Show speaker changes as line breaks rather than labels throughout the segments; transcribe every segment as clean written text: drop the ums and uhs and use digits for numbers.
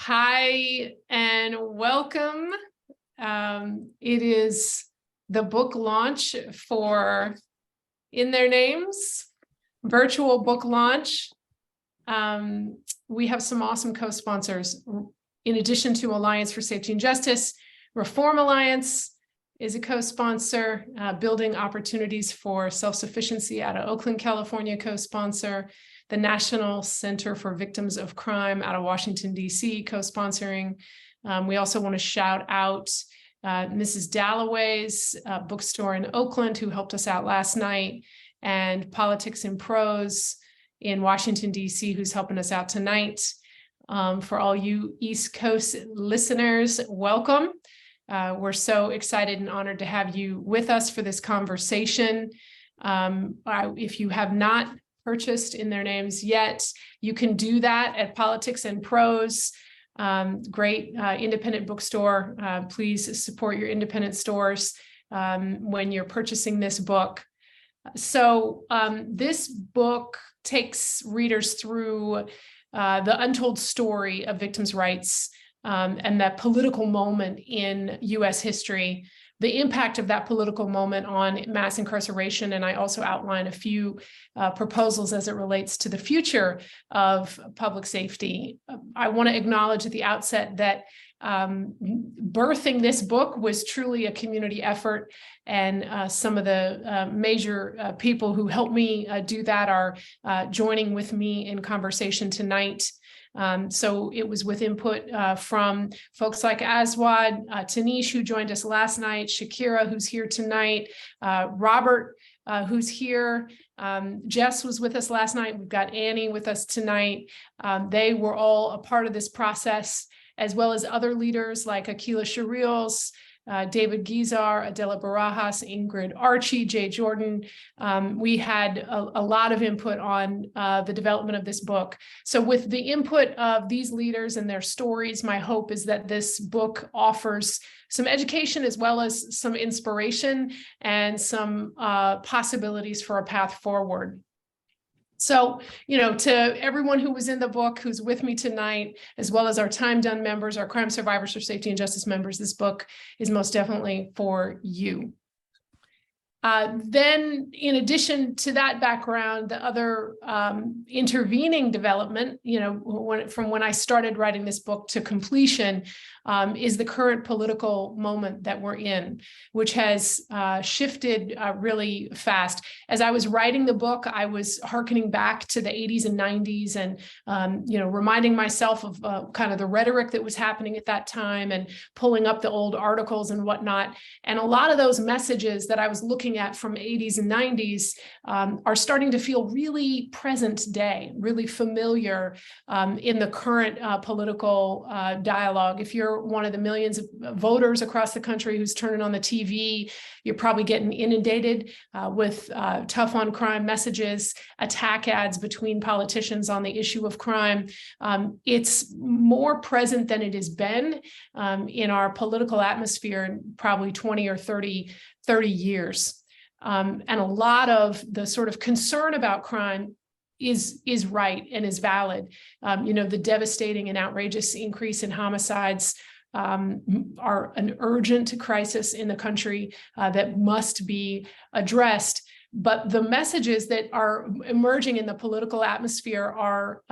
Hi and welcome. It is the book launch for In Their Names, virtual book launch. We have some awesome co-sponsors. In addition to Alliance for Safety and Justice, Reform Alliance is a co-sponsor, Building Opportunities for Self-Sufficiency out of Oakland, California, co-sponsor. The National Center for Victims of Crime out of Washington, D.C., co-sponsoring. We also want to shout out Mrs. Dalloway's bookstore in Oakland, who helped us out last night, and Politics in Prose in Washington, D.C., who's helping us out tonight. For all you East Coast listeners, welcome. We're so excited and honored to have you with us for this conversation. If you have not purchased In Their Names yet, you can do that at Politics and Prose. Great independent bookstore. Please support your independent stores when you're purchasing this book. So this book takes readers through the untold story of victims' rights and that political moment in U.S. history, the impact of that political moment on mass incarceration. And I also outline a few proposals as it relates to the future of public safety. I want to acknowledge at the outset that birthing this book was truly a community effort. And some of the major people who helped me do that are joining with me in conversation tonight. So it was with input from folks like Aswad, Tanish, who joined us last night, Shakira, who's here tonight, Robert, who's here. Jess was with us last night. We've got Annie with us tonight. They were all a part of this process, as well as other leaders like Akila Shariels, David Gizar, Adela Barajas, Ingrid Archie, Jay Jordan. We had a lot of input on the development of this book. So with the input of these leaders and their stories, my hope is that this book offers some education as well as some inspiration and some possibilities for a path forward. So, to everyone who was in the book, who's with me tonight, as well as our Time Done members, our Crime Survivors for Safety and Justice members, this book is most definitely for you. Then, in addition to that background, the other intervening development, from when I started writing this book to completion, is the current political moment that we're in, which has shifted really fast. As I was writing the book, I was hearkening back to the 80s and 90s and, reminding myself of kind of the rhetoric that was happening at that time and pulling up the old articles and whatnot. And a lot of those messages that I was looking at from 80s and 90s are starting to feel really present day, really familiar in the current political dialogue. If you're one of the millions of voters across the country who's turning on the TV, you're probably getting inundated with tough on crime messages, attack ads between politicians on the issue of crime. It's more present than it has been in our political atmosphere in probably 20 or 30 years. And a lot of the sort of concern about crime is right and is valid. The devastating and outrageous increase in homicides are an urgent crisis in the country that must be addressed. But the messages that are emerging in the political atmosphere are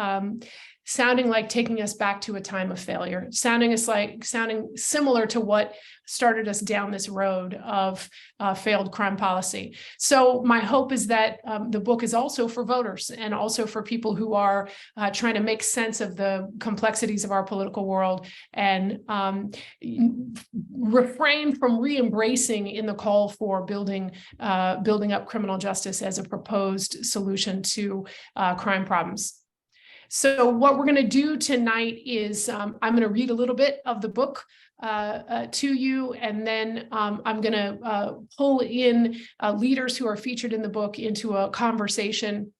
sounding like taking us back to a time of failure, sounding similar to what started us down this road of failed crime policy. So my hope is that the book is also for voters and also for people who are trying to make sense of the complexities of our political world and refrain from re-embracing in the call for building up criminal justice as a proposed solution to crime problems. So what we're going to do tonight is I'm going to read a little bit of the book to you, and then I'm going to pull in leaders who are featured in the book into a conversation.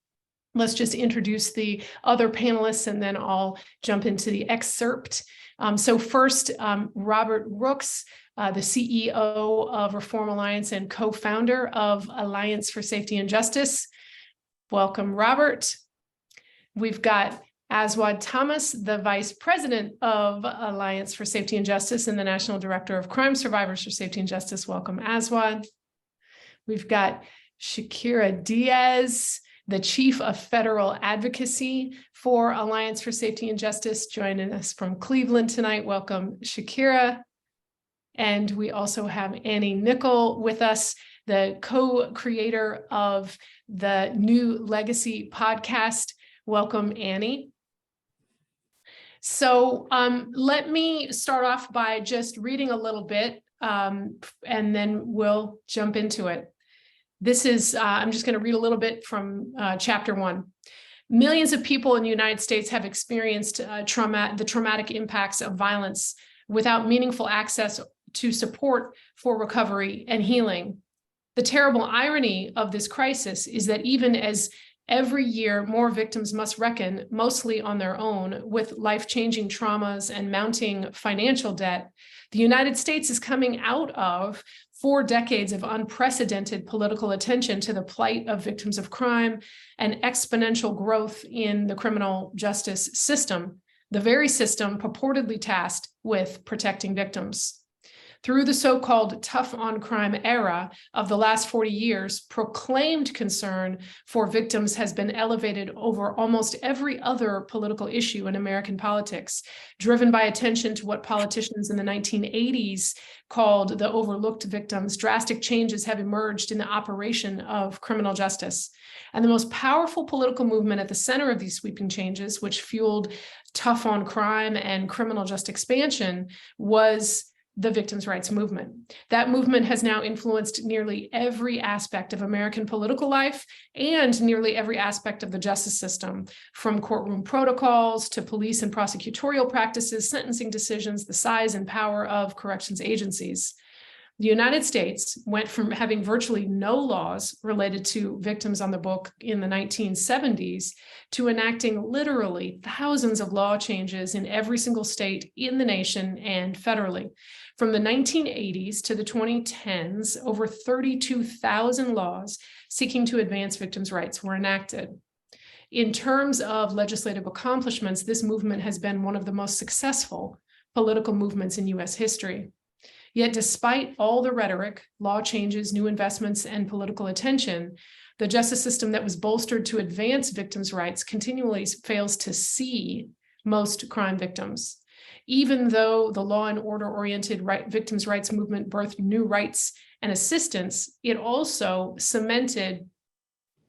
Let's just introduce the other panelists, and then I'll jump into the excerpt. So first, Robert Rooks, the CEO of Reform Alliance and co-founder of Alliance for Safety and Justice. Welcome, Robert. We've got Aswad Thomas, the Vice President of Alliance for Safety and Justice and the National Director of Crime Survivors for Safety and Justice. Welcome, Aswad. We've got Shakira Diaz, the Chief of Federal Advocacy for Alliance for Safety and Justice, joining us from Cleveland tonight. Welcome, Shakira. And we also have Annie Nickel with us, the co-creator of the New Legacy podcast. Welcome, Annie. So let me start off by just reading a little bit, and then we'll jump into it. This is, I'm just going to read a little bit from chapter 1. Millions of people in the United States have experienced the traumatic impacts of violence without meaningful access to support for recovery and healing. The terrible irony of this crisis is that even as every year more victims must reckon, mostly on their own, with life-changing traumas and mounting financial debt, the United States is coming out of 4 decades of unprecedented political attention to the plight of victims of crime and exponential growth in the criminal justice system, the very system purportedly tasked with protecting victims. Through the so-called tough on crime era of the last 40 years, proclaimed concern for victims has been elevated over almost every other political issue in American politics, driven by attention to what politicians in the 1980s called the overlooked victims. Drastic changes have emerged in the operation of criminal justice. And the most powerful political movement at the center of these sweeping changes, which fueled tough on crime and criminal justice expansion, was the victims' rights movement. That movement has now influenced nearly every aspect of American political life and nearly every aspect of the justice system, from courtroom protocols to police and prosecutorial practices, sentencing decisions, the size and power of corrections agencies. The United States went from having virtually no laws related to victims on the book in the 1970s to enacting literally thousands of law changes in every single state in the nation and federally. From the 1980s to the 2010s, over 32,000 laws seeking to advance victims' rights were enacted. In terms of legislative accomplishments, this movement has been one of the most successful political movements in U.S. history. Yet despite all the rhetoric, law changes, new investments, and political attention, the justice system that was bolstered to advance victims' rights continually fails to see most crime victims. Even though the law and order-oriented victims' rights movement birthed new rights and assistance, it also cemented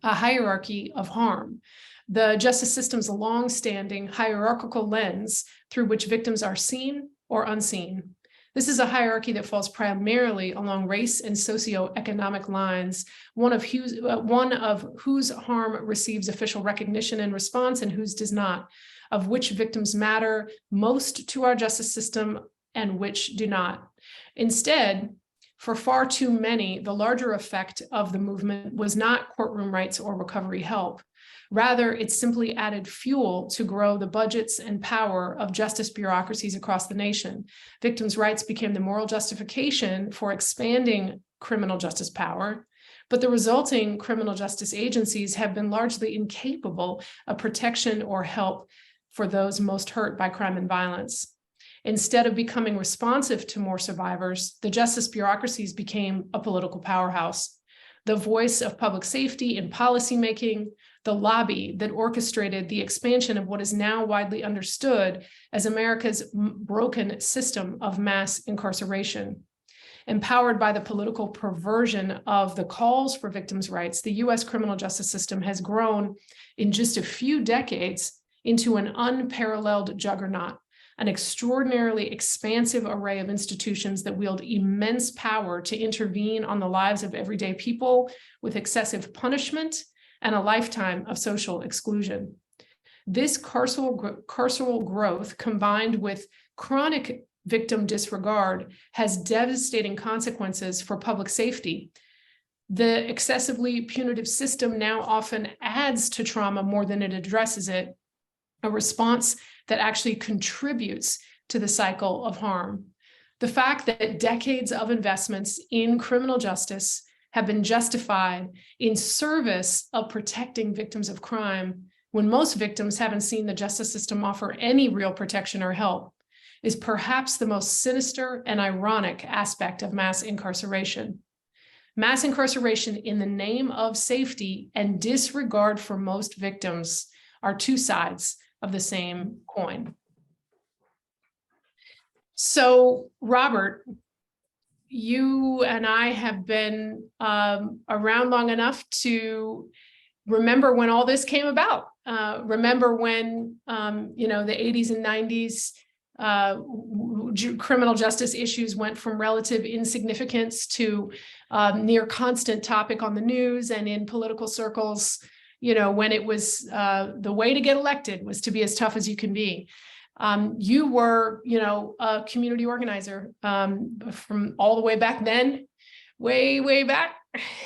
a hierarchy of harm. The justice system's long-standing hierarchical lens through which victims are seen or unseen. This is a hierarchy that falls primarily along race and socioeconomic lines, one of whose harm receives official recognition and response and whose does not, of which victims matter most to our justice system and which do not. Instead, for far too many, the larger effect of the movement was not courtroom rights or recovery help. Rather, it simply added fuel to grow the budgets and power of justice bureaucracies across the nation. Victims' rights became the moral justification for expanding criminal justice power, but the resulting criminal justice agencies have been largely incapable of protection or help for those most hurt by crime and violence. Instead of becoming responsive to more survivors, the justice bureaucracies became a political powerhouse, the voice of public safety in policymaking, the lobby that orchestrated the expansion of what is now widely understood as America's broken system of mass incarceration. Empowered by the political perversion of the calls for victims' rights, the U.S. criminal justice system has grown in just a few decades into an unparalleled juggernaut, an extraordinarily expansive array of institutions that wield immense power to intervene on the lives of everyday people with excessive punishment and a lifetime of social exclusion. This carceral growth, combined with chronic victim disregard, has devastating consequences for public safety. The excessively punitive system now often adds to trauma more than it addresses it, a response that actually contributes to the cycle of harm. The fact that decades of investments in criminal justice have been justified in service of protecting victims of crime when most victims haven't seen the justice system offer any real protection or help, is perhaps the most sinister and ironic aspect of mass incarceration. Mass incarceration in the name of safety and disregard for most victims are two sides of the same coin. So, Robert, you and I have been around long enough to remember when all this came about. Remember when, the 80s and 90s, criminal justice issues went from relative insignificance to near constant topic on the news and in political circles, when it was the way to get elected was to be as tough as you can be. You were, a community organizer from all the way back then, way back.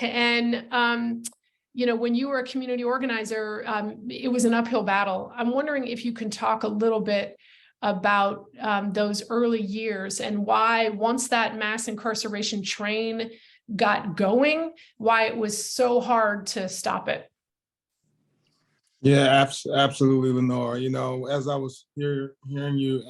And, when you were a community organizer, it was an uphill battle. I'm wondering if you can talk a little bit about those early years and why, once that mass incarceration train got going, why it was so hard to stop it.
Yeah, absolutely, Lenore. As I was hearing you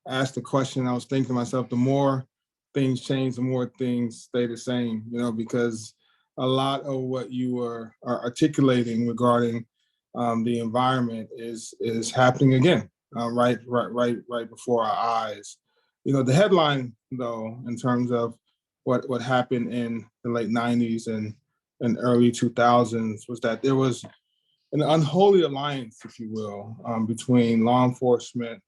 ask the question, I was thinking to myself, the more things change, the more things stay the same, because a lot of what you are articulating regarding the environment is happening again, right before our eyes. The headline, though, in terms of what happened in the late 90s and early 2000s was that there was an unholy alliance, if you will, between law enforcement,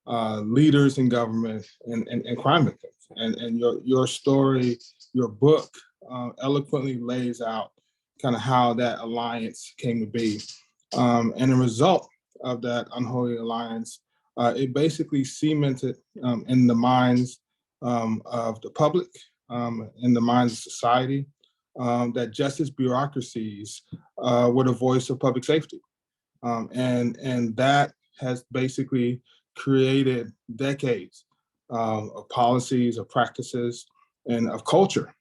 leaders in government, and crime victims. And your story, your book, eloquently lays out kind of how that alliance came to be. And the result of that unholy alliance, it basically cemented in the minds of the public, in the minds of society, that justice bureaucracies were the voice of public safety. And that has basically created decades of policies, of practices, and of culture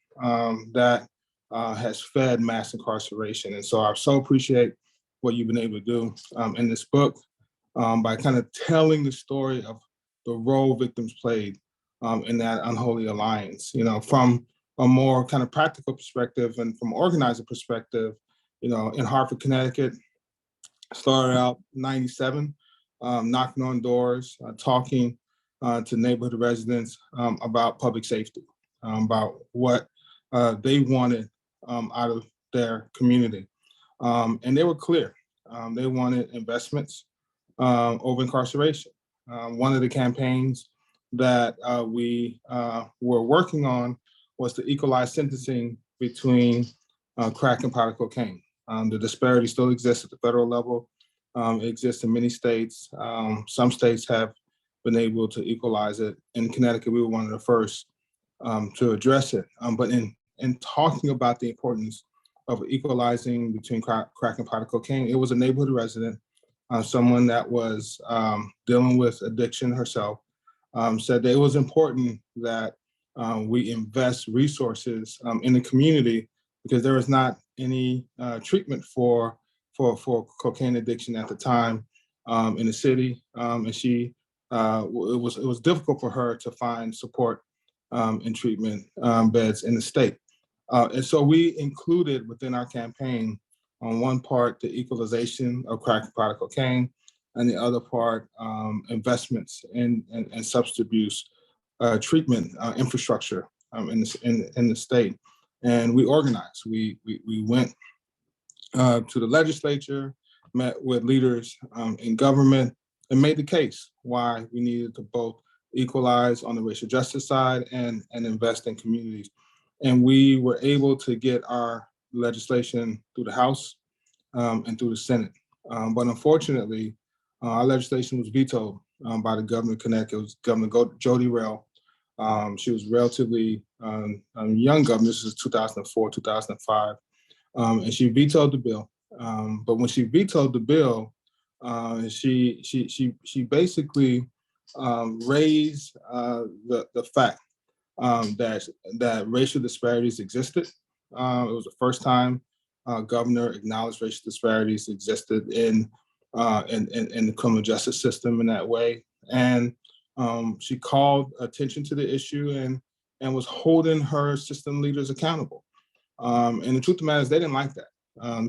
that has fed mass incarceration. And so I so appreciate what you've been able to do in this book by kind of telling the story of the role victims played in that unholy alliance, from a more kind of practical perspective and from organizer perspective. In Hartford, Connecticut, started out 97, knocking on doors, talking to neighborhood residents about public safety, about what they wanted out of their community. And they were clear. They wanted investments over incarceration. One of the campaigns that we were working on was to equalize sentencing between crack and powder cocaine. The disparity still exists at the federal level. It exists in many states. Some states have been able to equalize it. In Connecticut, we were one of the first to address it. But in talking about the importance of equalizing between crack and powder cocaine, it was a neighborhood resident, someone that was dealing with addiction herself, said that it was important that we invest resources in the community because there was not any treatment for cocaine addiction at the time in the city, and she it was difficult for her to find support and treatment beds in the state. And so we included within our campaign, on one part, the equalization of crack and powder cocaine, and the other part, investments in substance abuse treatment infrastructure in the state. And we organized. We went to the legislature, met with leaders in government, and made the case why we needed to both equalize on the racial justice side and invest in communities. And we were able to get our legislation through the House and through the Senate. But unfortunately, our legislation was vetoed by the governor of Connecticut. It was Governor Jody Rell. She was relatively young governor. This is 2004, 2005. And she vetoed the bill. But when she vetoed the bill, she basically raised the fact that racial disparities existed. It was the first time governor acknowledged racial disparities existed in in the criminal justice system in that way. And she called attention to the issue and was holding her system leaders accountable. And the truth of the matter is they didn't like that.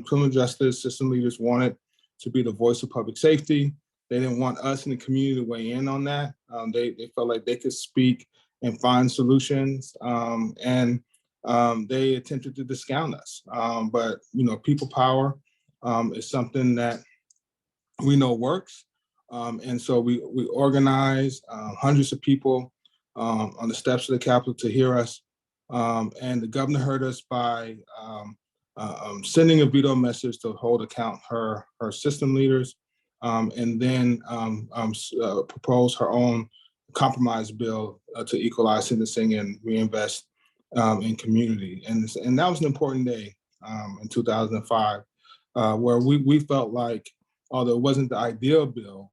Criminal justice system leaders wanted to be the voice of public safety. They didn't want us in the community to weigh in on that. They felt like they could speak and find solutions, and they attempted to discount us. But people power is something that we know works, and so we organized hundreds of people on the steps of the Capitol to hear us, and the governor heard us by sending a veto message to hold account her system leaders, and then propose her own compromise bill to equalize sentencing and reinvest in community. And that was an important day in 2005, where we felt like, although it wasn't the ideal bill,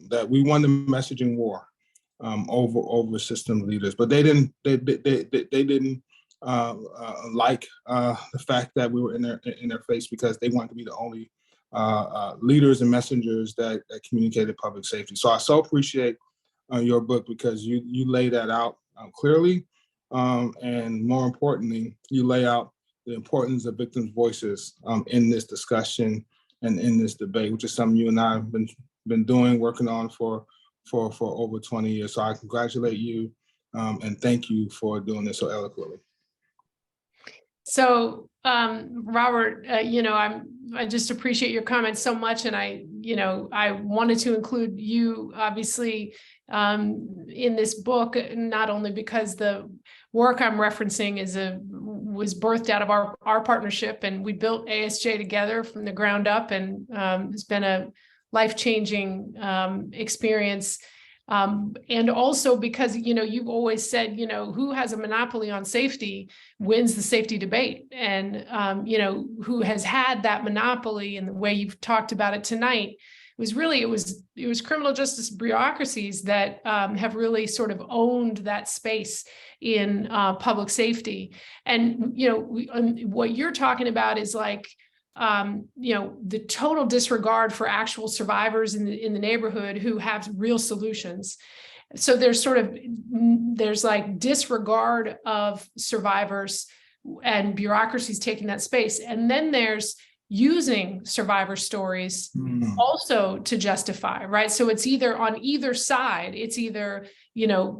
that we won the messaging war over system leaders. But they didn't like the fact that we were in their face, because they wanted to be the only leaders and messengers that communicated public safety. So I so appreciate your book, because you lay that out clearly, and more importantly, you lay out the importance of victims' voices in this discussion and in this debate, which is something you and I have been doing, working on for over 20 years. So I congratulate you and thank you for doing this so eloquently.
So, Robert, I just appreciate your comments so much, and I wanted to include you, obviously, in this book, not only because the work I'm referencing was birthed out of our partnership, and we built ASJ together from the ground up, and it's been a life-changing experience. And also because, you've always said, who has a monopoly on safety wins the safety debate. And, who has had that monopoly, and the way you've talked about it tonight was really, it was criminal justice bureaucracies that have really sort of owned that space in public safety. And, what you're talking about is like, the total disregard for actual survivors in the neighborhood who have real solutions. So there's like disregard of survivors and bureaucracies taking that space. And then there's using survivor stories also to justify, right? So it's either on either side, it's either,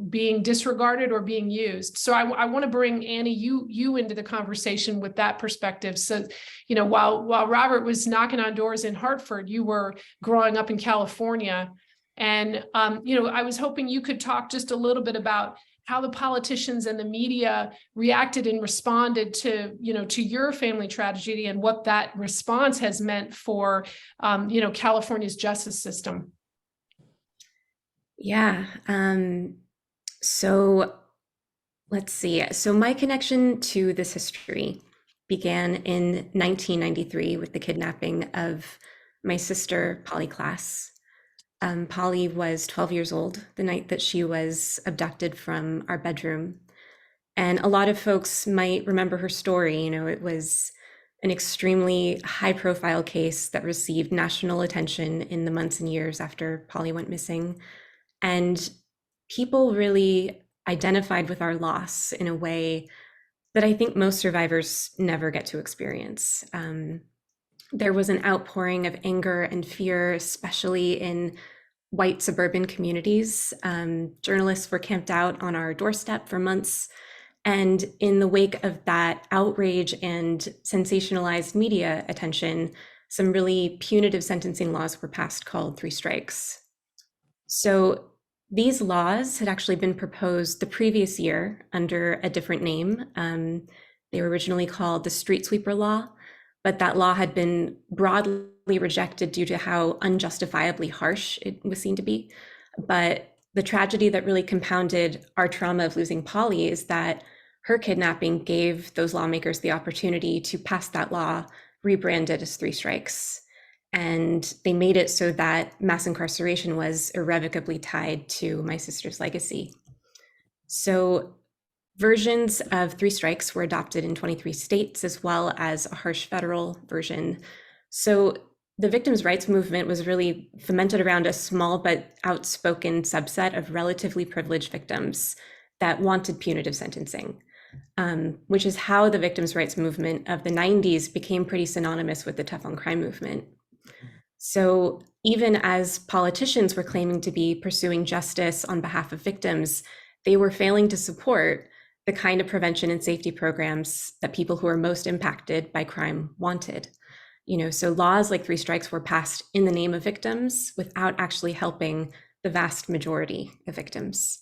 being disregarded or being used. So I want to bring Annie, you into the conversation with that perspective. So, while Robert was knocking on doors in Hartford, you were growing up in California. And, I was hoping you could talk just a little bit about how the politicians and the media reacted and responded to, to your family tragedy, and what that response has meant for, California's justice system.
Yeah. So let's see. So my connection to this history began in 1993 with the kidnapping of my sister, Polly Klaas. Polly was 12 years old the night that she was abducted from our bedroom. And a lot of folks might remember her story. It was an extremely high-profile case that received national attention in the months and years after Polly went missing. And people really identified with our loss in a way that I think most survivors never get to experience. There was an outpouring of anger and fear, especially in white suburban communities. Journalists were camped out on our doorstep for months. And in the wake of that outrage and sensationalized media attention, some really punitive sentencing laws were passed called 3 strikes. So these laws had actually been proposed the previous year under a different name. They were originally called the Street Sweeper Law, but that law had been broadly rejected due to how unjustifiably harsh it was seen to be. But the tragedy that really compounded our trauma of losing Polly is that her kidnapping gave those lawmakers the opportunity to pass that law, rebranded as 3 strikes. And they made it so that mass incarceration was irrevocably tied to my sister's legacy. So versions of 3 strikes were adopted in 23 states, as well as a harsh federal version. So the victims' rights movement was really fomented around a small but outspoken subset of relatively privileged victims that wanted punitive sentencing, which is how the victims' rights movement of the 90s became pretty synonymous with the tough on crime movement. So even as politicians were claiming to be pursuing justice on behalf of victims, they were failing to support the kind of prevention and safety programs that people who are most impacted by crime wanted. So laws like 3 strikes were passed in the name of victims without actually helping the vast majority of victims.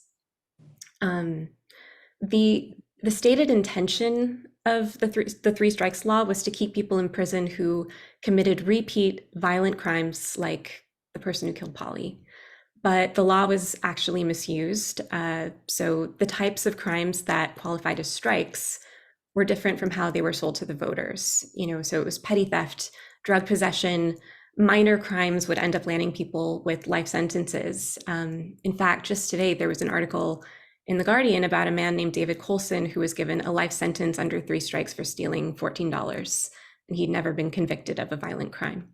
The stated intention of the 3 strikes law was to keep people in prison who committed repeat violent crimes, like the person who killed Polly. But the law was actually misused. So the types of crimes that qualified as strikes were different from how they were sold to the voters. So it was petty theft, drug possession, minor crimes would end up landing people with life sentences. In fact, just today, there was an article in The Guardian about a man named David Colson who was given a life sentence under 3 strikes for stealing $14, and he'd never been convicted of a violent crime.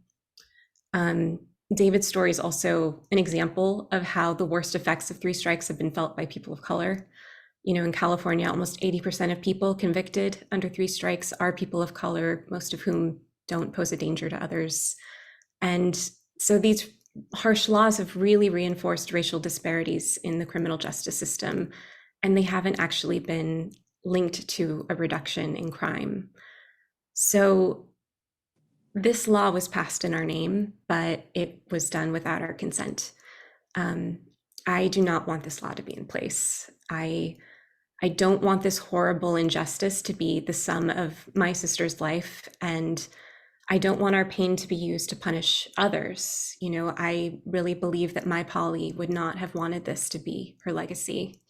David's story is also an example of how the worst effects of 3 strikes have been felt by people of color. In California, almost 80% of people convicted under 3 strikes are people of color, most of whom don't pose a danger to others. And so these harsh laws have really reinforced racial disparities in the criminal justice system, and they haven't actually been linked to a reduction in crime. So this law was passed in our name, but it was done without our consent. I do not want this law to be in place. I don't want this horrible injustice to be the sum of my sister's life, and I don't want our pain to be used to punish others. I really believe that my Polly would not have wanted this to be her legacy.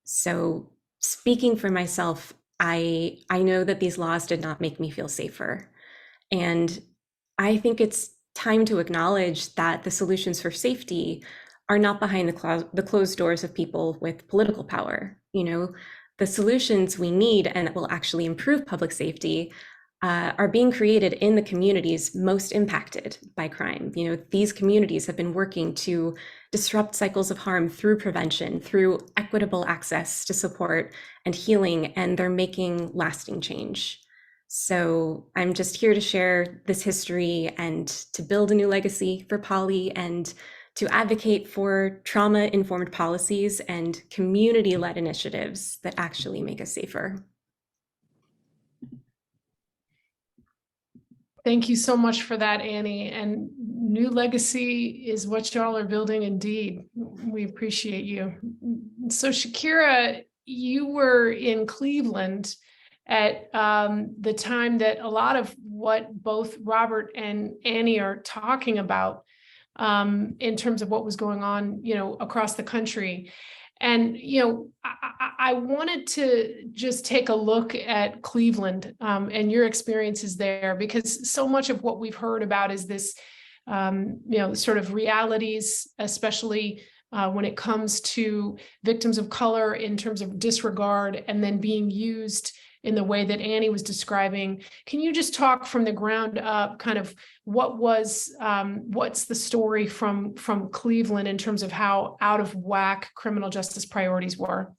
So speaking for myself, I know that these laws did not make me feel safer. And I think it's time to acknowledge that the solutions for safety are not behind the closed doors of people with political power. The solutions we need and that will actually improve public safety are being created in the communities most impacted by crime. These communities have been working to disrupt cycles of harm through prevention, through equitable access to support and healing, and they're making lasting change. So I'm just here to share this history and to build a new legacy for Polly and to advocate for trauma-informed policies and community-led initiatives that actually make us safer.
Thank you so much for that, Annie. And new legacy is what y'all are building indeed. We appreciate you. So Shakira, you were in Cleveland at the time that a lot of what both Robert and Annie are talking about in terms of what was going on, across the country. And, I wanted to just take a look at Cleveland and your experiences there, because so much of what we've heard about is this, sort of realities, especially when it comes to victims of color in terms of disregard and then being used in the way that Annie was describing. Can you just talk from the ground up, kind of what's the story from Cleveland in terms of how out of whack criminal justice priorities were?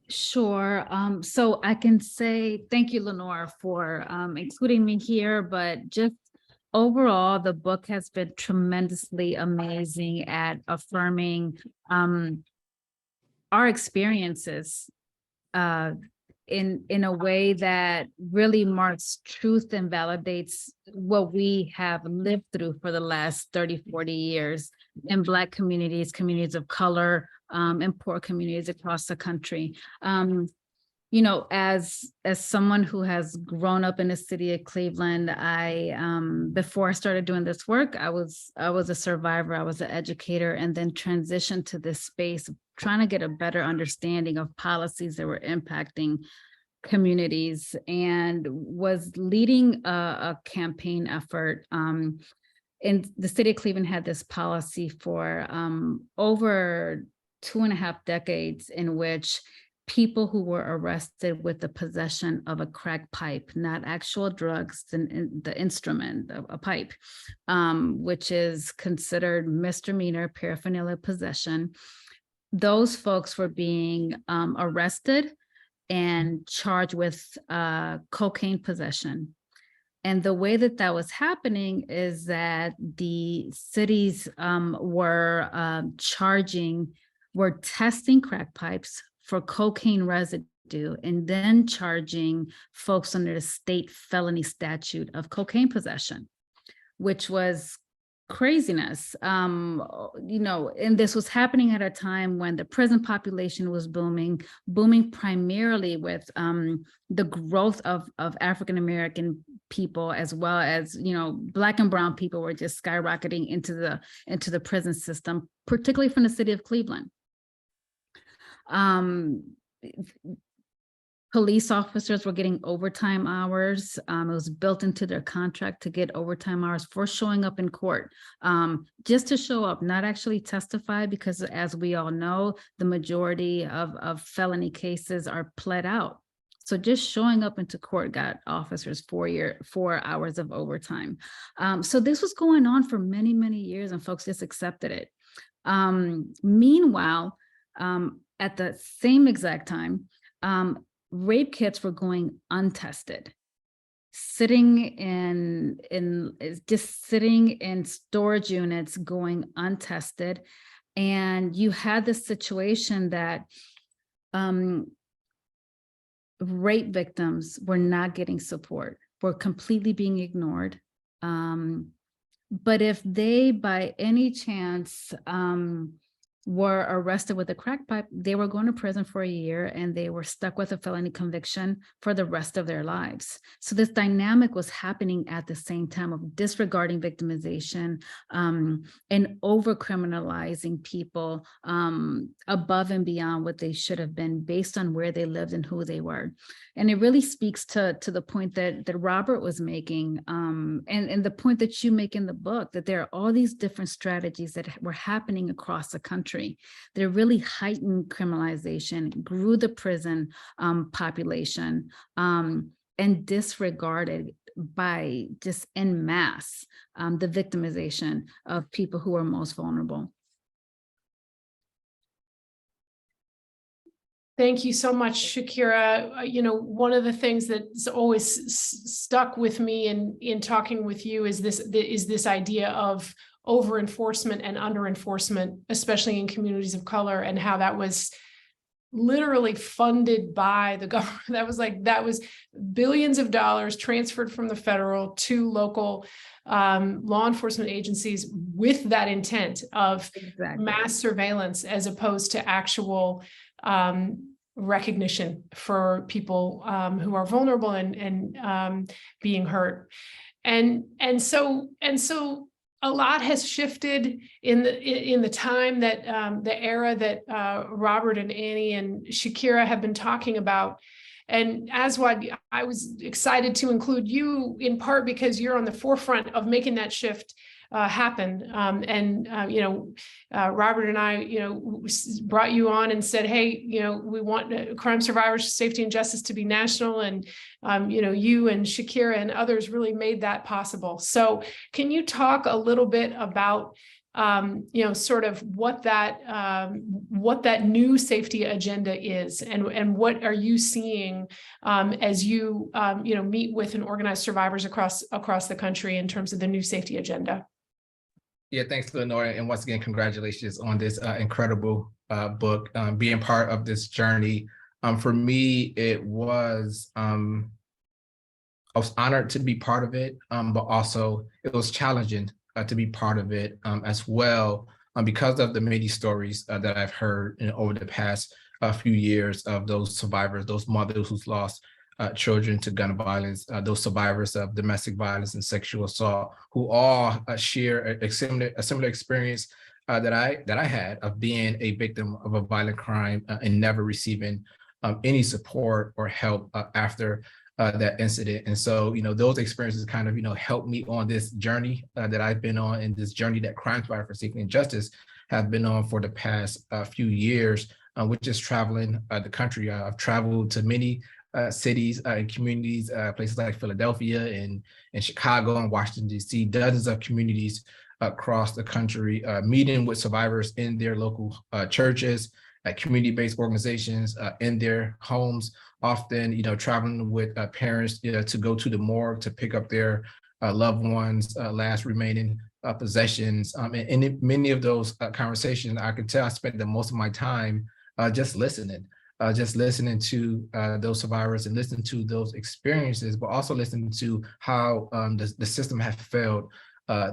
Sure. So I can say thank you, Lenore, for including me here, but just overall, the book has been tremendously amazing at affirming our experiences in a way that really marks truth and validates what we have lived through for the last 30, 40 years in Black communities, communities of color, and poor communities across the country. As someone who has grown up in the city of Cleveland, before I started doing this work, I was a survivor, I was an educator, and then transitioned to this space of trying to get a better understanding of policies that were impacting communities, and was leading a campaign effort. In the city of Cleveland had this policy for over 2.5 decades in which people who were arrested with the possession of a crack pipe, not actual drugs, the instrument of a pipe, which is considered misdemeanor paraphernalia possession. Those folks were being arrested and charged with cocaine possession. And the way that that was happening is that the cities were testing crack pipes for cocaine residue and then charging folks under the state felony statute of cocaine possession, which was craziness. And this was happening at a time when the prison population was booming primarily with the growth of African-American people, as well as, Black and brown people were just skyrocketing into the prison system, particularly from the city of Cleveland. Police officers were getting overtime hours. It was built into their contract to get overtime hours for showing up in court, just to show up, not actually testify, because as we all know, the majority of felony cases are pled out. So just showing up into court got officers 4 hours of overtime. So this was going on for many, many years, and folks just accepted it. Meanwhile, at the same exact time, rape kits were going untested, sitting in storage units going untested. And you had this situation that rape victims were not getting support, were completely being ignored. But if they, by any chance, were arrested with a crack pipe, they were going to prison for a year, and they were stuck with a felony conviction for the rest of their lives. So this dynamic was happening at the same time of disregarding victimization and over-criminalizing people above and beyond what they should have been based on where they lived and who they were. And it really speaks to the point that Robert was making, and the point that you make in the book, that there are all these different strategies that were happening across the country. They really heightened criminalization, grew the prison population, and disregarded by just en masse the victimization of people who are most vulnerable.
Thank you so much, Shakira. One of the things that's always stuck with me in talking with you is this idea of over enforcement and under enforcement, especially in communities of color, and how that was literally funded by the government. That was billions of dollars transferred from the federal to local law enforcement agencies with that intent of mass surveillance, as opposed to actual recognition for people who are vulnerable and being hurt. And so a lot has shifted in the time that the era that Robert and Annie and Shakira have been talking about. And Aswad, I was excited to include you in part because you're on the forefront of making that shift happen. Robert and I, brought you on and said, hey, we want crime survivors, safety and justice to be national. And, you and Shakira and others really made that possible. So can you talk a little bit about, sort of what that new safety agenda is, and what are you seeing as you, meet with and organize survivors across the country in terms of the new safety agenda?
Yeah, thanks, Lenora. And once again, congratulations on this incredible book, being part of this journey. For me, I was honored to be part of it, but also it was challenging to be part of it as well, because of the many stories that I've heard over the past few years of those survivors, those mothers who's lost children to gun violence, those survivors of domestic violence and sexual assault, who all share a similar experience that I had of being a victim of a violent crime and never receiving any support or help after that incident. And so, those experiences kind of, helped me on this journey that I've been on, and this journey that Crime Survivors for Safety and Justice have been on for the past few years, which is traveling the country. I've traveled to many cities and communities, places like Philadelphia and Chicago and Washington, D.C., dozens of communities across the country, meeting with survivors in their local churches, at community-based organizations, in their homes, often, traveling with parents, to go to the morgue to pick up their loved ones' last remaining possessions. And in many of those conversations, I could tell I spent the most of my time just listening to those survivors and listening to those experiences, but also listening to how the system has failed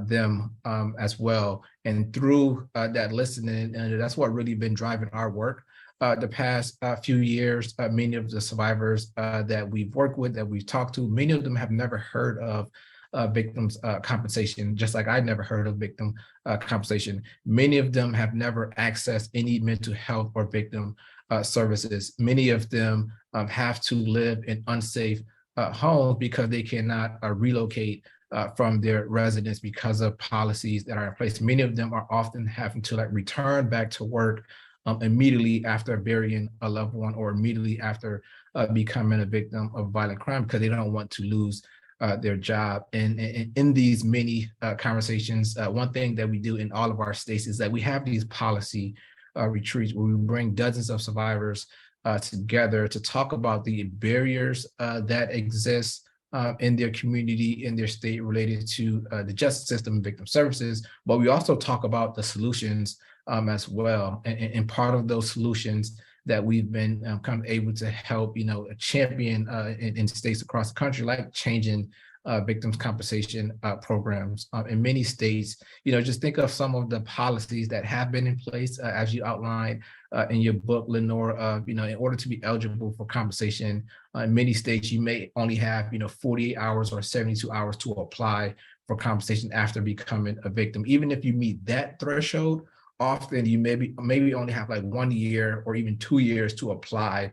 them as well. And through that listening, and that's what really been driving our work the past few years. Many of the survivors that we've worked with, that we've talked to, many of them have never heard of victims compensation, just like I never heard of victim compensation. Many of them have never accessed any mental health or victim services. Many of them have to live in unsafe homes because they cannot relocate from their residence because of policies that are in place. Many of them are often having to return back to work immediately after burying a loved one, or immediately after becoming a victim of violent crime, because they don't want to lose their job. And in these many conversations, one thing that we do in all of our states is that we have these policy retreats where we bring dozens of survivors together to talk about the barriers that exist in their community, in their state, related to the justice system and victim services. But we also talk about the solutions as well. And part of those solutions that we've been kind of able to help, champion in states across the country, like changing victims compensation programs in many states. Just think of some of the policies that have been in place, as you outlined in your book, Lenore. In order to be eligible for compensation, in many states, you may only have 48 hours or 72 hours to apply for compensation after becoming a victim. Even if you meet that threshold, often you maybe only have 1 year or even 2 years to apply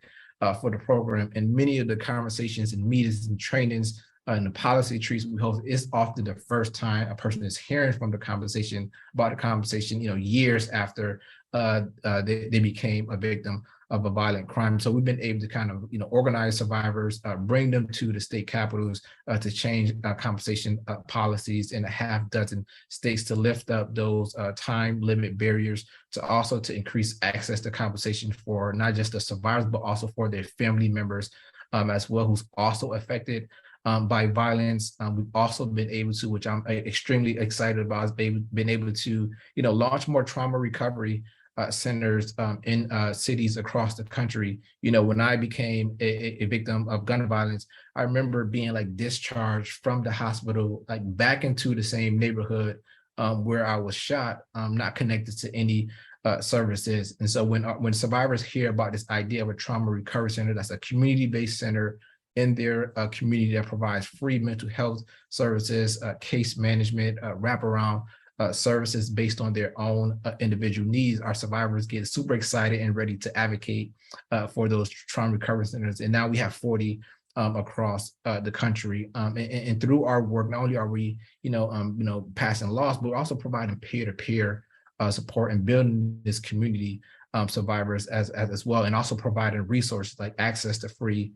for the program. And many of the conversations and meetings and trainings and the policy treats we host is often the first time a person is hearing from the compensation about the compensation, years after they became a victim of a violent crime. So we've been able to kind of, organize survivors, bring them to the state capitals to change compensation policies in a half dozen states, to lift up those time limit barriers, to increase access to compensation for not just the survivors, but also for their family members as well, who's also affected by violence. We've also been able to, which I'm extremely excited about, is been able to, launch more trauma recovery centers in cities across the country. When I became a victim of gun violence, I remember being discharged from the hospital, back into the same neighborhood where I was shot, not connected to any services. And so when survivors hear about this idea of a trauma recovery center, that's a community-based center in their community that provides free mental health services, case management, wraparound services based on their own individual needs, our survivors get super excited and ready to advocate for those trauma recovery centers. And now we have 40 across the country. And through our work, not only are we, passing laws, but we're also providing peer-to-peer support and building this community survivors as well, and also providing resources like access to free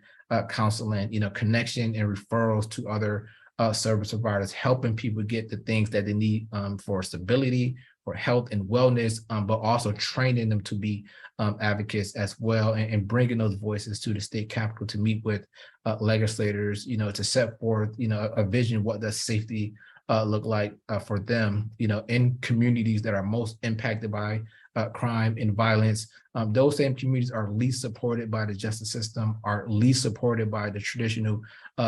counseling, connection and referrals to other service providers, helping people get the things that they need for stability, for health and wellness, but also training them to be advocates as well, and bringing those voices to the state capitol to meet with legislators, to set forth, a vision. What does safety look like for them, in communities that are most impacted by crime and violence? Those same communities are least supported by the justice system, are least supported by the traditional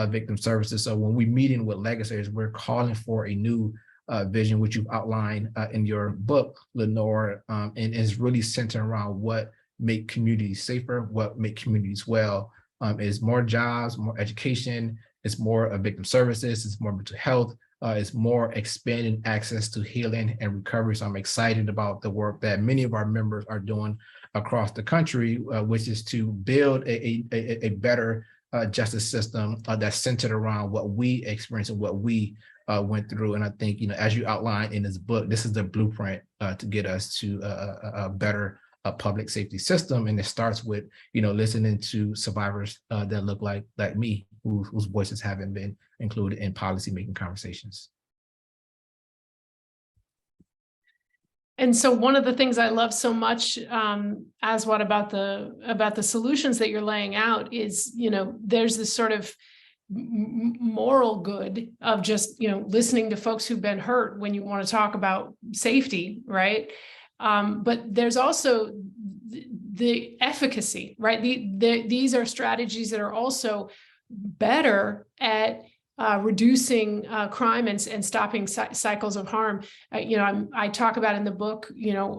victim services. So when we're meeting with legislators, we're calling for a new vision, which you've outlined in your book, Lenore, and is really centered around what make communities safer, what make communities well. Is more jobs, more education, it's more victim services, it's more mental health, it's more expanding access to healing and recovery. So I'm excited about the work that many of our members are doing across the country, which is to build a better justice system that's centered around what we experienced and what we went through. And I think, as you outlined in this book, this is the blueprint to get us to a better public safety system. And it starts with, listening to survivors that look like me, whose voices haven't been included in policymaking conversations.
And so one of the things I love so much, Aswad, about the solutions that you're laying out is, there's this sort of moral good of just, listening to folks who've been hurt when you want to talk about safety, right? But there's also the efficacy, right? These are strategies that are also better at reducing crime and stopping cycles of harm. I talk about in the book,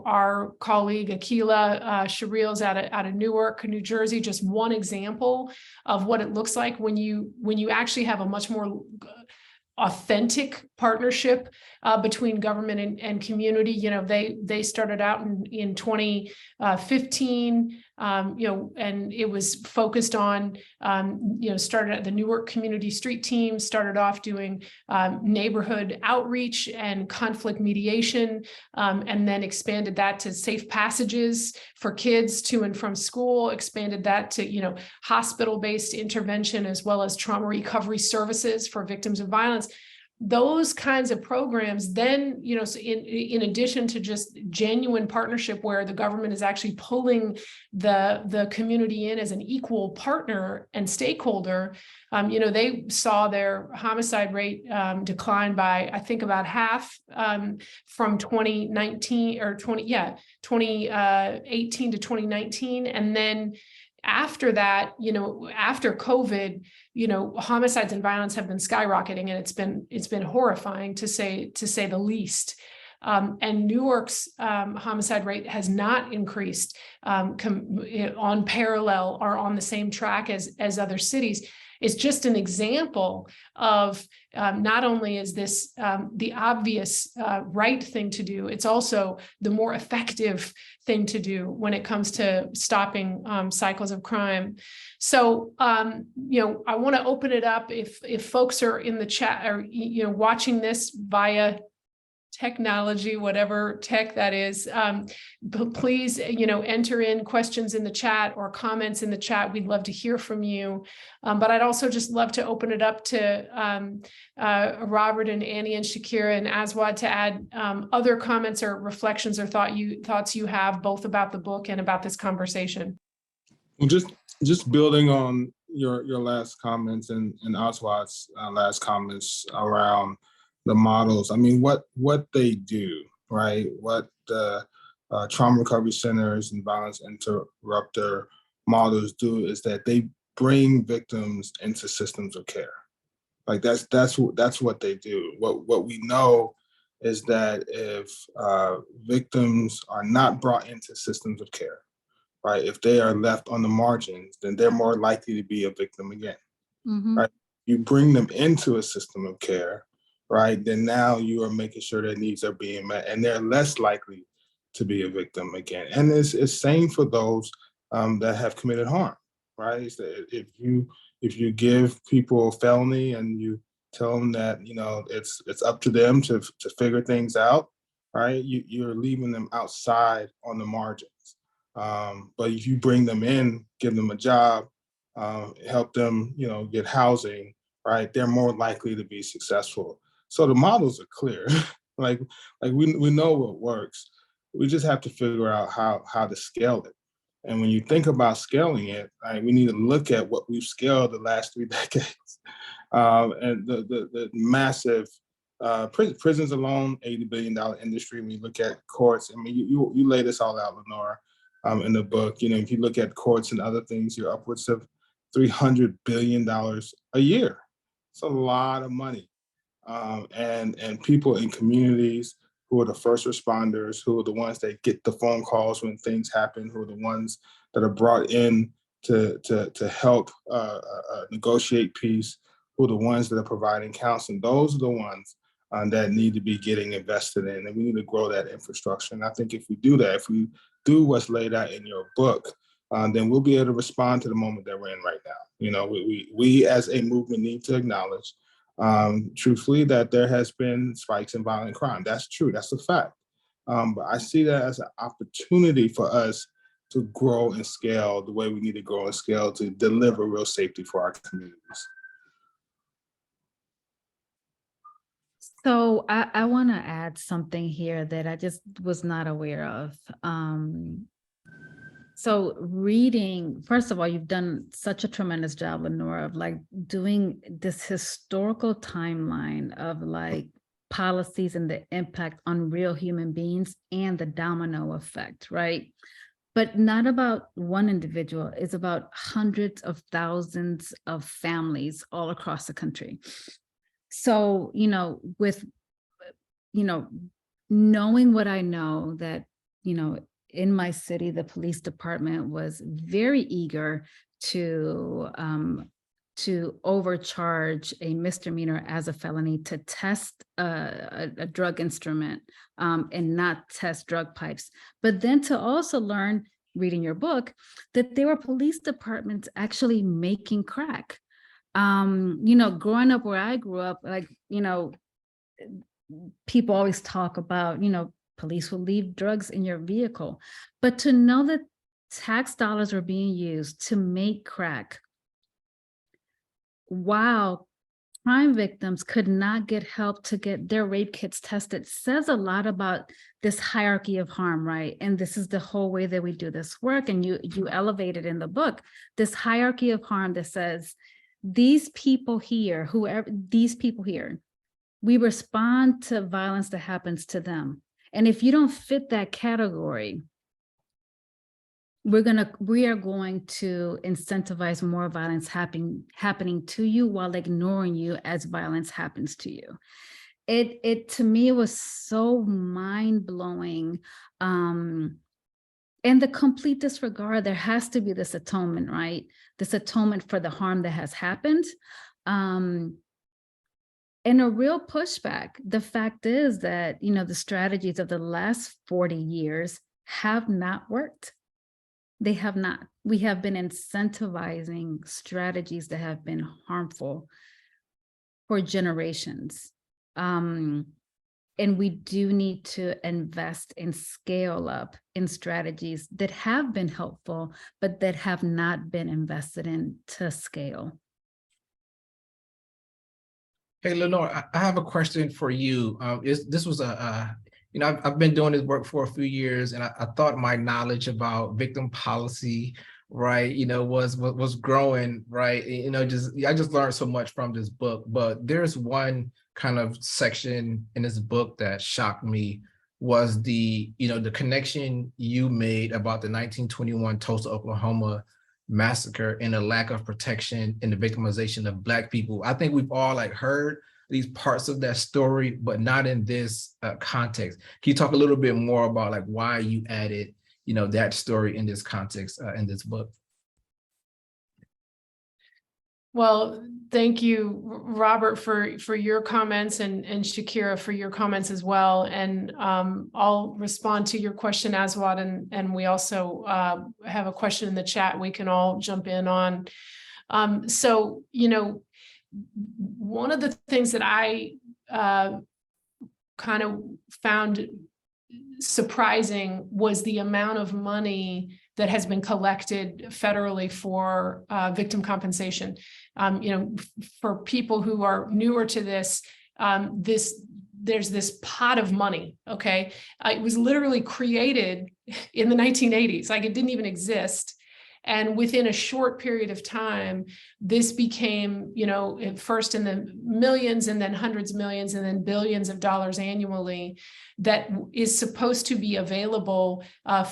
our colleague Akila Sharil's out of Newark, New Jersey, just one example of what it looks like when you actually have a much more authentic partnership between government and community. They started out in 2015, and it was focused on, started at the Newark Community Street Team, started off doing neighborhood outreach and conflict mediation, and then expanded that to safe passages for kids to and from school, expanded that to, hospital-based intervention, as well as trauma recovery services for victims of violence. Those kinds of programs then, so in addition to just genuine partnership where the government is actually pulling the community in as an equal partner and stakeholder, they saw their homicide rate decline by, I think, about half from 2018 to 2019. And then after that, after COVID, homicides and violence have been skyrocketing, and it's been horrifying to say the least. And Newark's homicide rate has not increased on parallel or on the same track as other cities. It's just an example of not only is this the obvious right thing to do, it's also the more effective thing to do when it comes to stopping cycles of crime. So, I want to open it up if folks are in the chat or, watching this via technology, whatever tech that is, please, enter in questions in the chat or comments in the chat. We'd love to hear from you. But I'd also just love to open it up to Robert and Annie and Shakira and Aswad to add other comments or reflections or thoughts you have both about the book and about this conversation.
Well, just building on your last comments and Aswad's last comments around the models. I mean, what they do, right? What the trauma recovery centers and violence interrupter models do is that they bring victims into systems of care. Like that's what they do. What we know is that if victims are not brought into systems of care, right? If they are left on the margins, then they're more likely to be a victim again. Mm-hmm. Right? You bring them into a system of care, right? Then now you are making sure their needs are being met, and they're less likely to be a victim again. And it's same for those that have committed harm, right? It's that if you give people a felony and you tell them that it's up to them to figure things out, right? You're leaving them outside on the margins. But if you bring them in, give them a job, help them, get housing, right? They're more likely to be successful. So the models are clear. like we know what works. We just have to figure out how to scale it. And when you think about scaling it, right, we need to look at what we've scaled the last 3 decades. And the massive prisons alone, $80 billion industry. When you look at courts, I mean, you lay this all out, Lenore, in the book. If you look at courts and other things, you're upwards of $300 billion a year. It's a lot of money. And people in communities who are the first responders, who are the ones that get the phone calls when things happen, who are the ones that are brought in to help negotiate peace, who are the ones that are providing counseling. Those are the ones that need to be getting invested in, and we need to grow that infrastructure. And I think if we do that, if we do what's laid out in your book, then we'll be able to respond to the moment that we're in right now. We as a movement need to acknowledge truthfully that there has been spikes in violent crime. That's true. That's a fact. But I see that as an opportunity for us to grow and scale the way we need to grow and scale to deliver real safety for our communities.
So I want to add something here that I just was not aware of. So reading, first of all, you've done such a tremendous job, Lenora, of like doing this historical timeline of like policies and the impact on real human beings and the domino effect, right? But not about one individual, it's about hundreds of thousands of families all across the country. So, with, knowing what I know, that, in my city, the police department was very eager to overcharge a misdemeanor as a felony to test a drug instrument and not test drug pipes. But then to also learn, reading your book, that there were police departments actually making crack. Growing up where I grew up, people always talk about, police will leave drugs in your vehicle, but to know that tax dollars are being used to make crack while crime victims could not get help to get their rape kits tested says a lot about this hierarchy of harm, right? And this is the whole way that we do this work. And you elevate it in the book, this hierarchy of harm that says, these people here, we respond to violence that happens to them. And if you don't fit that category, we are going to incentivize more violence happening to you while ignoring you as violence happens to you. It to me was so mind-blowing. And the complete disregard, there has to be this atonement, right? This atonement for the harm that has happened. And a real pushback. The fact is that, the strategies of the last 40 years have not worked. They have not. We have been incentivizing strategies that have been harmful for generations. And we do need to invest and scale up in strategies that have been helpful, but that have not been invested in to scale.
Hey, Lenore, I have a question for you. This was I've been doing this work for a few years, and I thought my knowledge about victim policy, right, was growing, right. I just learned so much from this book. But there's one kind of section in this book that shocked me, was the connection you made about the 1921 Tulsa, Oklahoma massacre and the lack of protection and the victimization of Black people. I think we've all heard these parts of that story, but not in this context. Can you talk a little bit more about why you added, that story in this context in this book?
Well, thank you, Robert, for your comments, and Shakira for your comments as well. And I'll respond to your question, Aswad, and we also have a question in the chat we can all jump in on. So, one of the things that I kind of found surprising was the amount of money that has been collected federally for victim compensation. For people who are newer to this, there's this pot of money, okay? It was literally created in the 1980s, it didn't even exist. And within a short period of time, this became, first in the millions and then hundreds of millions and then billions of dollars annually that is supposed to be available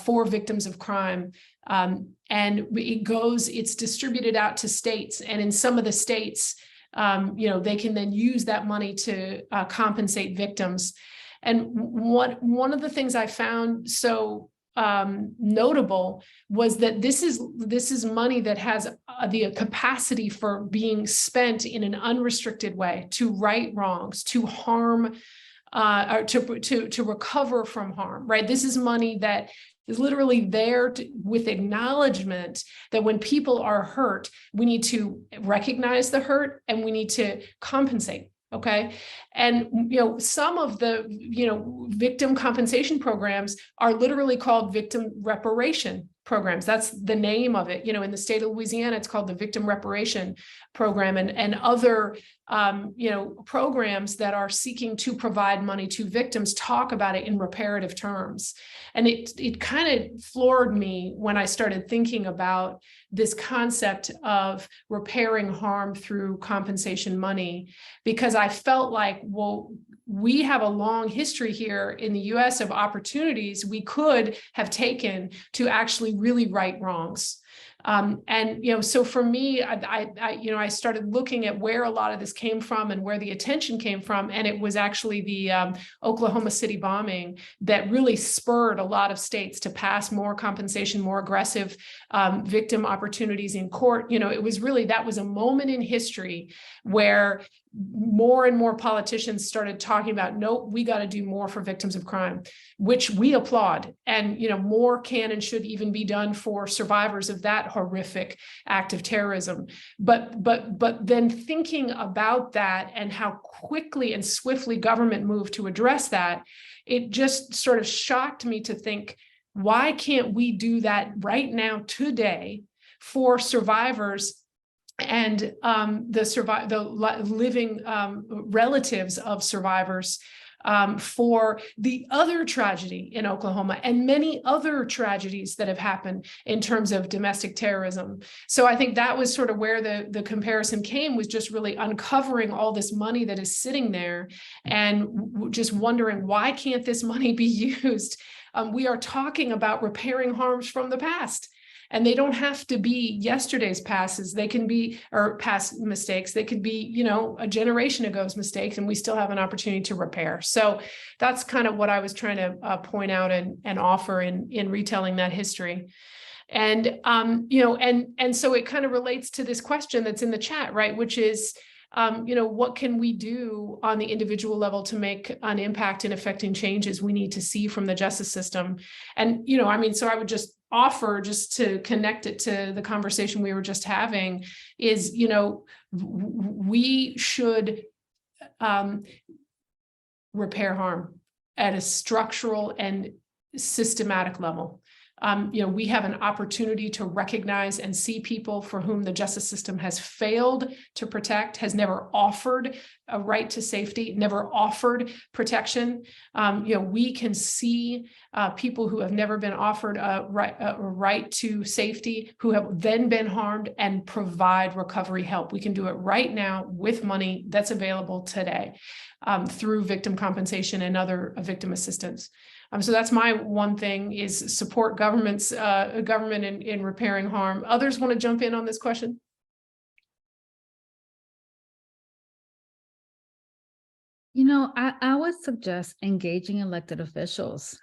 for victims of crime. And it's distributed out to states. And in some of the states, they can then use that money to compensate victims. And one of the things I found so notable was that this is money that has the capacity for being spent in an unrestricted way to right wrongs, to harm, or to recover from harm, right? This is money that is literally there with acknowledgement that when people are hurt, we need to recognize the hurt and we need to compensate. Okay. And, some of the, victim compensation programs are literally called victim reparation programs. That's the name of it. You know, in the state of Louisiana, it's called the Victim Reparation Program, and other you know, programs that are seeking to provide money to victims talk about it in reparative terms. And it kind of floored me when I started thinking about this concept of repairing harm through compensation money, because I felt like, well, we have a long history here in the US of opportunities we could have taken to actually really right wrongs. And, you know, so for me, I started looking at where a lot of this came from and where the attention came from. And it was actually the Oklahoma City bombing that really spurred a lot of states to pass more compensation, more aggressive victim opportunities in court. You know, it was really, that was a moment in history where more and more politicians started talking about, nope, we got to do more for victims of crime, which we applaud. And, you know, more can and should even be done for survivors of that horrific act of terrorism. But then thinking about that and how quickly and swiftly government moved to address that, it just sort of shocked me to think, why can't we do that right now today for survivors and the living relatives of survivors for the other tragedy in Oklahoma and many other tragedies that have happened in terms of domestic terrorism. So I think that was sort of where the comparison came, was just really uncovering all this money that is sitting there and just wondering, why can't this money be used? We are talking about repairing harms from the past. And they don't have to be yesterday's passes. They can be, or past mistakes. They could be, you know, a generation ago's mistakes, and we still have an opportunity to repair. So that's kind of what I was trying to point out and offer in retelling that history. And, you know, and so it kind of relates to this question that's in the chat, right? Which is, you know, what can we do on the individual level to make an impact in affecting changes we need to see from the justice system? And, you know, I mean, so I would just offer, just to connect it to the conversation we were just having, is, you know, we should repair harm at a structural and systematic level. You know, we have an opportunity to recognize and see people for whom the justice system has failed to protect, has never offered a right to safety, never offered protection. You know, we can see people who have never been offered a right to safety, who have then been harmed, and provide recovery help. We can do it right now with money that's available today through victim compensation and other victim assistance. So that's my one thing, is support government in repairing harm. Others want to jump in on this question?
You know, I would suggest engaging elected officials.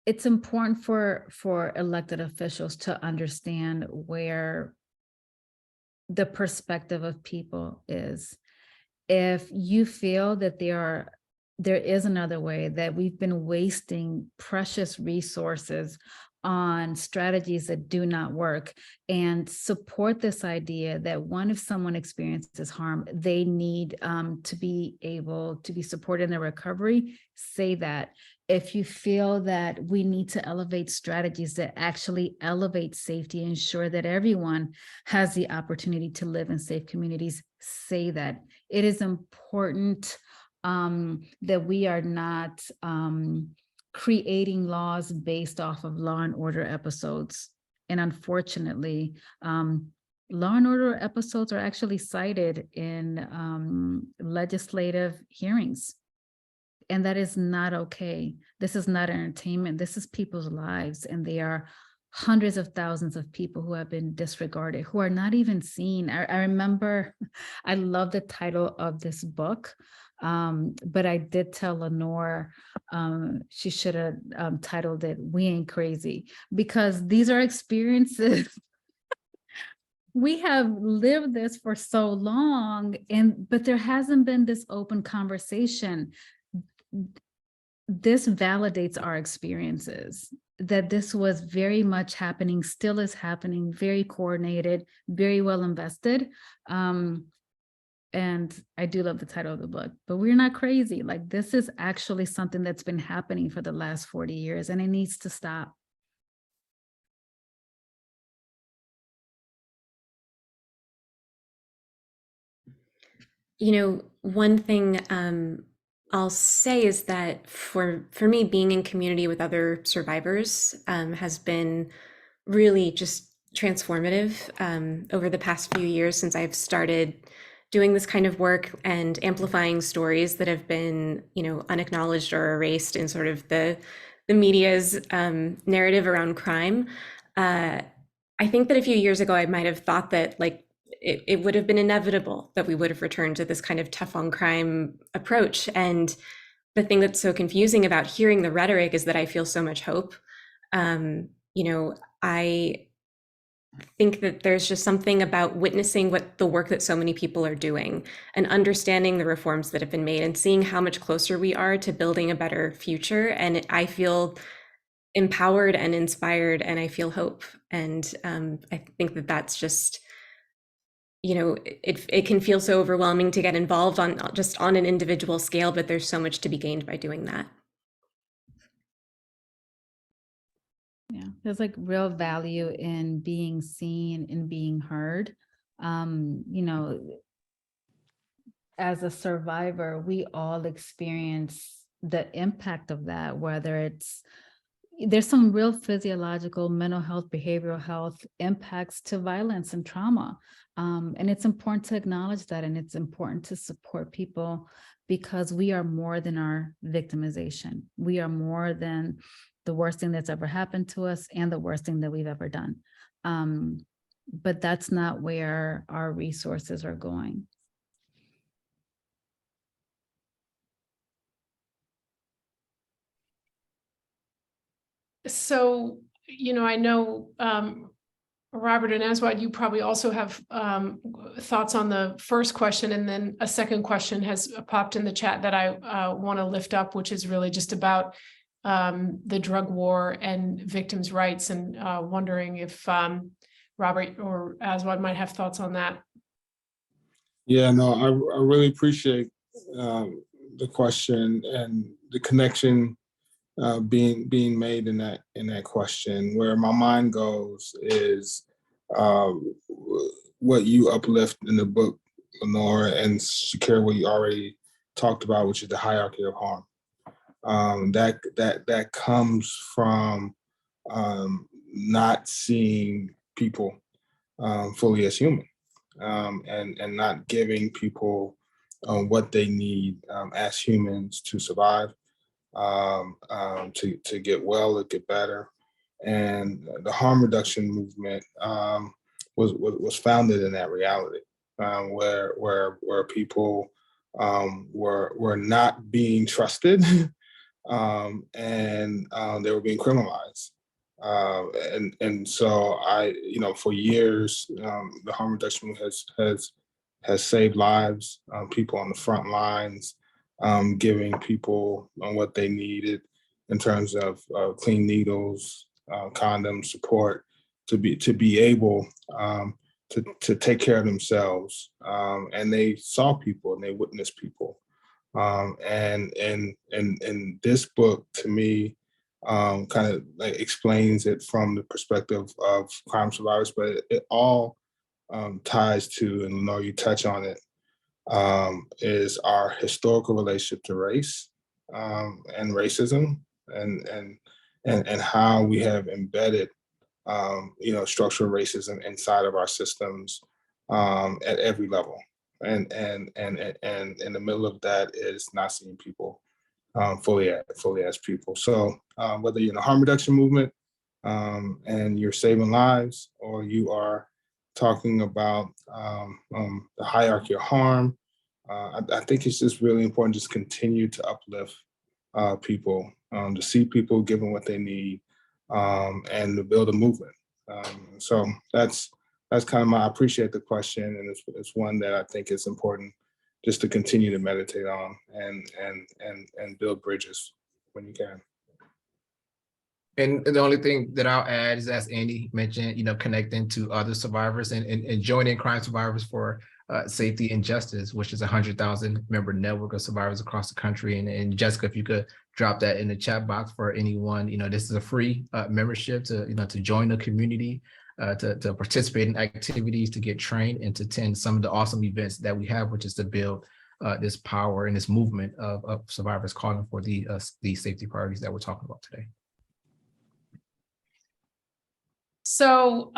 It's important for elected officials to understand where the perspective of people is. If you feel that there is another way, that we've been wasting precious resources on strategies that do not work, and support this idea that if someone experiences harm, they need to be able to be supported in their recovery, say that. If you feel that we need to elevate strategies that actually elevate safety, ensure that everyone has the opportunity to live in safe communities, say that. It is important that we are not creating laws based off of Law and Order episodes. And unfortunately, Law and Order episodes are actually cited in legislative hearings. And that is not okay. This is not entertainment. This is people's lives. And they are hundreds of thousands of people who have been disregarded, who are not even seen. I remember, I love the title of this book, but I did tell Lenore she should have titled it "We Ain't Crazy," because these are experiences. We have lived this for so long, but there hasn't been this open conversation. This validates our experiences, that this was very much happening, still is happening, very coordinated, very well invested. And And I do love the title of the book, but we're not crazy. Like, this is actually something that's been happening for the last 40 years, and it needs to stop.
You know, one thing I'll say is that for me, being in community with other survivors has been really just transformative over the past few years since I've started doing this kind of work and amplifying stories that have been, you know, unacknowledged or erased in sort of the media's narrative around crime. I think that a few years ago, I might have thought that like it would have been inevitable that we would have returned to this kind of tough on crime approach. And the thing that's so confusing about hearing the rhetoric is that I feel so much hope. You know, I think that there's just something about witnessing what the work that so many people are doing and understanding the reforms that have been made and seeing how much closer we are to building a better future. And I feel empowered and inspired, and I feel hope. And I think that that's just, you know, it can feel so overwhelming to get involved on just on an individual scale, but there's so much to be gained by doing that.
Yeah, there's like real value in being seen and being heard. You know, as a survivor, we all experience the impact of that, whether it's, there's some real physiological, mental health, behavioral health impacts to violence and trauma. And it's important to acknowledge that, and it's important to support people because we are more than our victimization. We are more than the worst thing that's ever happened to us and the worst thing that we've ever done. But that's not where our resources are going.
So, you know, I know, Robert and Aswad, you probably also have thoughts on the first question, and then a second question has popped in the chat that I want to lift up, which is really just about the drug war and victims' rights, and wondering if Robert or Aswad might have thoughts on that.
Yeah, no, I really appreciate the question and the connection being made in that question. Where my mind goes is what you uplift in the book, Lenore and Shakira, what you already talked about, which is the hierarchy of harm. That comes from not seeing people fully as human, and not giving people what they need as humans to survive, to get well, to get better. And the harm reduction movement was founded in that reality, where people were not being trusted, and they were being criminalized. And so you know, for years, the harm reduction has saved lives, people on the front lines, giving people what they needed in terms of clean needles, condoms, support to be able to take care of themselves. And they saw people and they witnessed people. And this book, to me, kind of like explains it from the perspective of crime survivors, but it all ties to, and Lenore, you touch on it, is our historical relationship to race, and racism, and how we have embedded you know, structural racism inside of our systems at every level. And in the middle of that is not seeing people fully as people. So whether you're in the harm reduction movement and you're saving lives, or you are talking about the hierarchy of harm, I think it's just really important to just continue to uplift people, to see people given what they need, and to build a movement. So that's kind of I appreciate the question, and it's one that I think is important just to continue to meditate on and build bridges when you can.
And the only thing that I'll add is, as Andy mentioned, you know, connecting to other survivors and joining crime survivors for Safety and Justice, which is a 100,000 member network of survivors across the country. And Jessica, if you could drop that in the chat box for anyone, this is a free membership to, to join the community, to participate in activities, to get trained, and to attend some of the awesome events that we have, which is to build this power and this movement of survivors calling for the safety priorities that we're talking about today.
So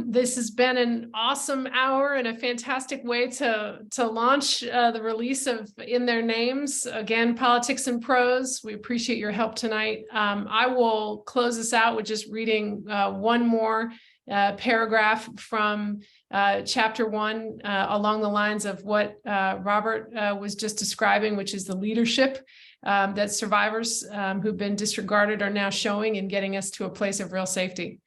this has been an awesome hour and a fantastic way to launch the release of In Their Names. Again, Politics and Prose, we appreciate your help tonight. I will close this out with just reading one more paragraph from chapter 1 along the lines of what Robert was just describing, which is the leadership that survivors who've been disregarded are now showing in getting us to a place of real safety.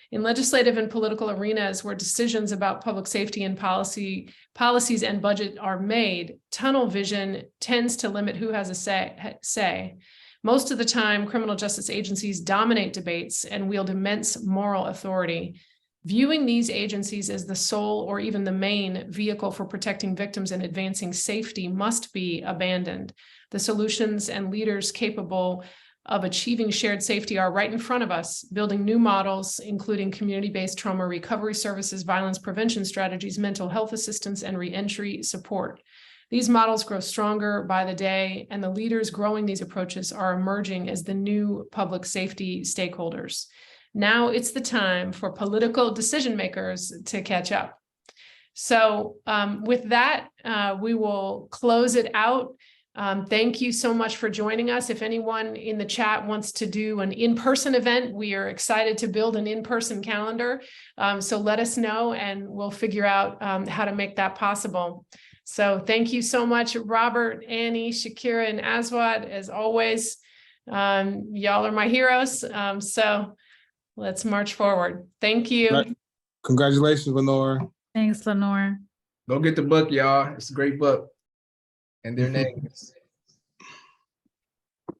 In legislative and political arenas where decisions about public safety and policies and budget are made, tunnel vision tends to limit who has a say. Most of the time, criminal justice agencies dominate debates and wield immense moral authority. Viewing these agencies as the sole or even the main vehicle for protecting victims and advancing safety must be abandoned. The solutions and leaders capable of achieving shared safety are right in front of us, building new models, including community-based trauma recovery services, violence prevention strategies, mental health assistance, and reentry support. These models grow stronger by the day, and the leaders growing these approaches are emerging as the new public safety stakeholders. Now it's the time for political decision makers to catch up. So with that, we will close it out. Thank you so much for joining us. If anyone in the chat wants to do an in-person event, we are excited to build an in-person calendar. So let us know and we'll figure out how to make that possible. So thank you so much, Robert, Annie, Shakira, and Aswad, as always. Y'all are my heroes. So let's march forward. Thank you.
Congratulations, Lenore.
Thanks, Lenore.
Go get the book, y'all. It's a great book. And their names.